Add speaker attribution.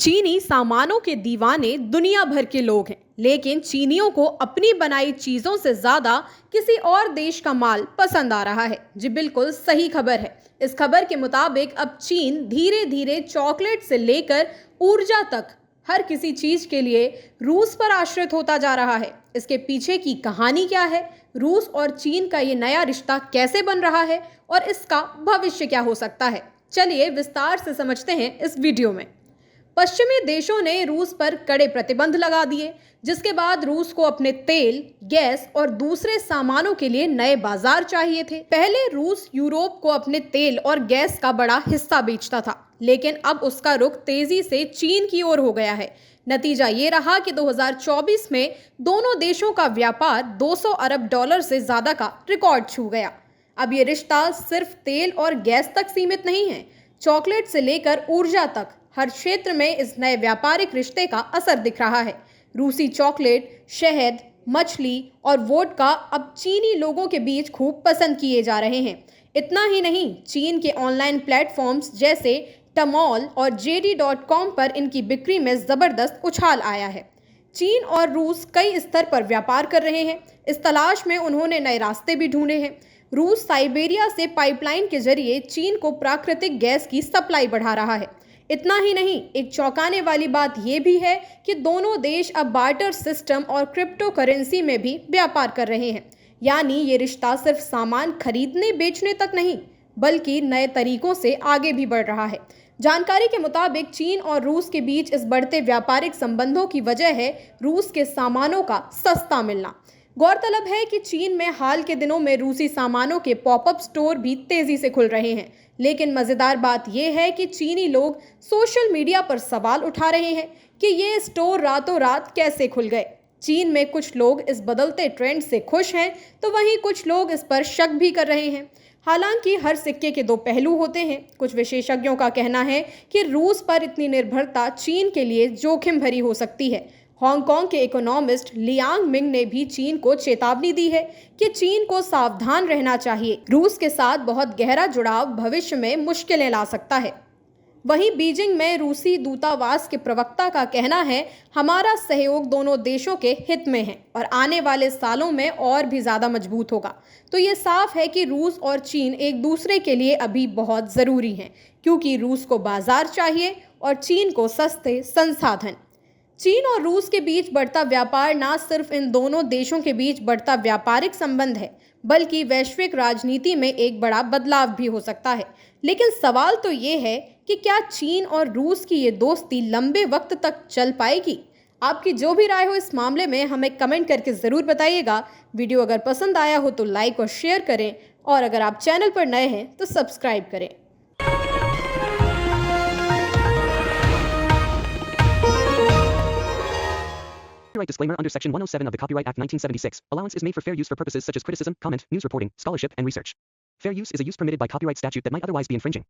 Speaker 1: चीनी सामानों के दीवाने दुनिया भर के लोग हैं, लेकिन चीनियों को अपनी बनाई चीजों से ज्यादा किसी और देश का माल पसंद आ रहा है। जी बिल्कुल सही खबर है। इस खबर के मुताबिक अब चीन धीरे धीरे चॉकलेट से लेकर ऊर्जा तक हर किसी चीज के लिए रूस पर आश्रित होता जा रहा है। इसके पीछे की कहानी क्या है, रूस और चीन का ये नया रिश्ता कैसे बन रहा है और इसका भविष्य क्या हो सकता है, चलिए विस्तार से समझते हैं इस वीडियो में। पश्चिमी देशों ने रूस पर कड़े प्रतिबंध लगा दिए, जिसके बाद रूस को अपने तेल, गैस और दूसरे सामानों के लिए नए बाजार चाहिए थे। पहले रूस यूरोप को अपने तेल और गैस का बड़ा हिस्सा बेचता था, लेकिन अब उसका रुख तेजी से चीन की ओर हो गया है। नतीजा ये रहा कि 2024 में दोनों देशों का व्यापार 200 अरब डॉलर से ज्यादा का रिकॉर्ड छू गया। अब ये रिश्ता सिर्फ तेल और गैस तक सीमित नहीं है, चॉकलेट से लेकर ऊर्जा तक हर क्षेत्र में इस नए व्यापारिक रिश्ते का असर दिख रहा है। रूसी चॉकलेट, शहद, मछली और वोडका अब चीनी लोगों के बीच खूब पसंद किए जा रहे हैं। इतना ही नहीं, चीन के ऑनलाइन प्लेटफॉर्म्स जैसे टमॉल और JD.com पर इनकी बिक्री में जबरदस्त उछाल आया है। चीन और रूस कई स्तर पर व्यापार कर रहे हैं। इस तलाश में उन्होंने नए रास्ते भी ढूंढे हैं। रूस साइबेरिया से पाइपलाइन के जरिए चीन को प्राकृतिक गैस की सप्लाई बढ़ा रहा है। इतना ही नहीं, एक चौंकाने वाली बात यह भी है कि दोनों देश अब बार्टर सिस्टम और क्रिप्टो करेंसी में भी व्यापार कर रहे हैं। यानी ये रिश्ता सिर्फ सामान खरीदने बेचने तक नहीं, बल्कि नए तरीकों से आगे भी बढ़ रहा है। जानकारी के मुताबिक चीन और रूस के बीच इस बढ़ते व्यापारिक संबंधों की वजह है रूस के सामानों का सस्ता मिलना। गौरतलब है कि चीन में हाल के दिनों में रूसी सामानों के पॉपअप स्टोर भी तेजी से खुल रहे हैं, लेकिन मजेदार बात यह है कि चीनी लोग सोशल मीडिया पर सवाल उठा रहे हैं कि ये स्टोर रातों रात कैसे खुल गए। चीन में कुछ लोग इस बदलते ट्रेंड से खुश हैं, तो वहीं कुछ लोग इस पर शक भी कर रहे हैं। हालांकि हर सिक्के के दो पहलू होते हैं। कुछ विशेषज्ञों का कहना है कि रूस पर इतनी निर्भरता चीन के लिए जोखिम भरी हो सकती है। हांगकांग के इकोनॉमिस्ट लियांग मिंग ने भी चीन को चेतावनी दी है कि चीन को सावधान रहना चाहिए। रूस के साथ बहुत गहरा जुड़ाव भविष्य में मुश्किलें ला सकता है। वहीं बीजिंग में रूसी दूतावास के प्रवक्ता का कहना है, हमारा सहयोग दोनों देशों के हित में है और आने वाले सालों में और भी ज्यादा मजबूत होगा। तो ये साफ है कि रूस और चीन एक दूसरे के लिए अभी बहुत जरूरी हैं, क्योंकि रूस को बाजार चाहिए और चीन को सस्ते संसाधन। चीन और रूस के बीच बढ़ता व्यापार न सिर्फ इन दोनों देशों के बीच बढ़ता व्यापारिक संबंध है, बल्कि वैश्विक राजनीति में एक बड़ा बदलाव भी हो सकता है। लेकिन सवाल तो ये है कि क्या चीन और रूस की ये दोस्ती लंबे वक्त तक चल पाएगी? आपकी जो भी राय हो इस मामले में हमें कमेंट करके ज़रूर बताइएगा। वीडियो अगर पसंद आया हो तो लाइक और शेयर करें, और अगर आप चैनल पर नए हैं तो सब्सक्राइब करें।
Speaker 2: Copyright disclaimer under Section 107 of the Copyright Act 1976. Allowance is made for fair use for purposes such as criticism, comment, news reporting, scholarship, and research. Fair use is a use permitted by copyright statute that might otherwise be infringing.